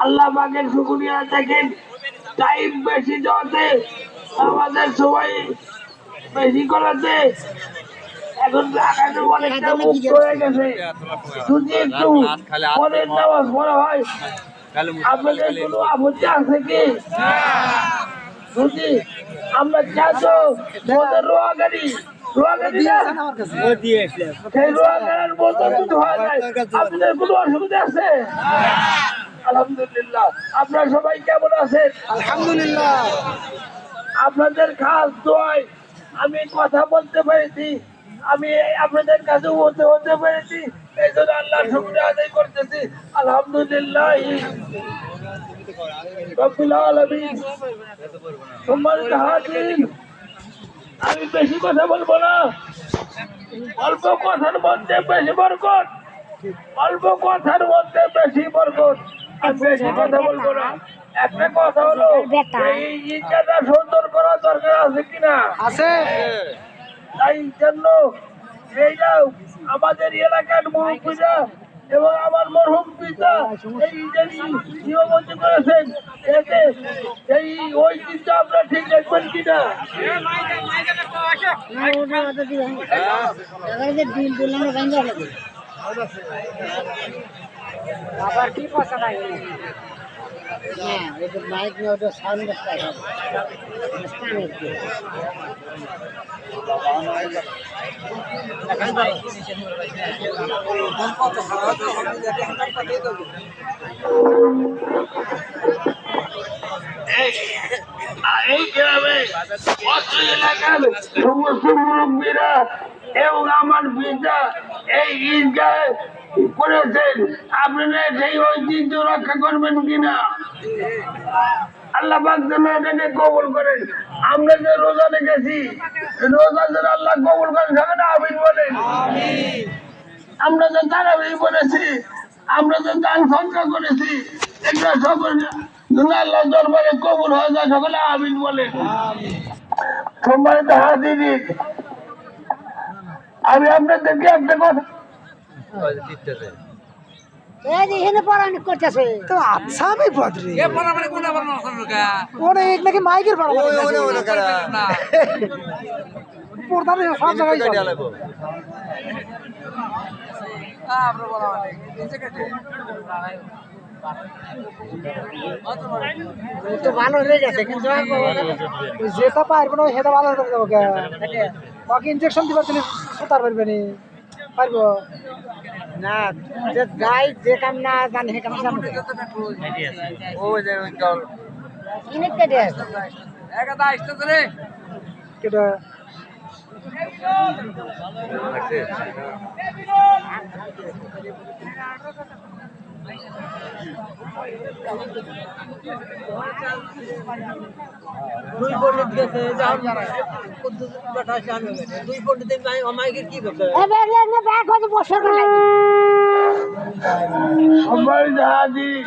আল্লাহ পাকের শুকরিয়া দেখেন টাইম বেশি যাতে আমাদের সবাই বেশি করাতে এখন আকাশে অনেকটা মুক্ত হয়ে গেছে। যদি একটু পরের নামাজ পড়া হয় আপনাদের কোনো আপত্তি আছে কি? যদি আমরা চাইতো ওদের রোয়াগাড়ি সেই রোয়াগাড়ির মতো যদি হওয়া যায় আপনাদের কোনো অসুবিধা আছে? আলহামদুলিল্লাহ। আপনারা সবাই কেমন আছেন? আলহামদুলিল্লাহ। আপনাদের খাস দোয়ায় আমি কথা বলতে পেরেছি, আমি আপনাদের কাছে হতে পেরেছি, এই জন্য আল্লাহ শুকরিয়া আদায় করতেছি। আলহামদুলিল্লাহ রব্বিল আলামিন। সম্মানিত হাজিরিন, আমি বেশি কথা বলবো না, অল্প কথার মধ্যে বেশি বরকত, অল্প কথার মধ্যে বেশি বরকত। আমি বেশি কথা বলবো না। একটা কথা হলো, এই ঈদগাহটা সুন্দর করার দরকার আছে কিনা? আছে। তাই জন্য এইটা আমাদের এলাকার মুরব্বীরা এবং আমার মরহুম পিতা এই ঈদের নিয়মতি করেছেন, এতে এই ওই চিন্তা আপনারা ঠিক রাখবেন কিনা? আবার কি পয়সা নাই না, ওটা মাইক নিয়ে ওটা সাউন্ড এই গ্রামে অত্র এলাকার সমস্ত মুরব্বীরা এবং আমার পিতা এই ঈদগাহ করেছেন, আপনারা সেই ঐতিহ্য রক্ষা করবেন কিনা? আল্লাহ পাক যেন এটাকে কবুল করেন। আমরা যে রোজা রেখেছি, রোজা যেন আল্লাহ কবুল করেন, সেখানে আমিন বলেন। আমরা যে তারাবি করেছি, আমরা যে দান সদকা করেছি, এগুলো সব আল্লাহ দরবারে কবুল হয়ে যায়, সকলে আমিন বলেন। সম্মানিত হাজিরিন, আমি আপনাদেরকে একটা কথা আচ্ছা আমি বদরি ওরে নাকি মাইকের ভাড়া প্রধান সব জায়গায় তো ভালো হয়ে গেছে, কিন্তু যেটা পারবো না সেটা ভালো হতে যাবো। ওকে ইনজেকশন দিবার দিলে সুতার পারবে নি, পারবো না। যে যাই যে কাম না জানি সে কাম জানবে। কেটা দুই পণ্ডিত গেছে, দুই পণ্ডিতের আমাকে কি করতে সম্মানিত হাজিরিন,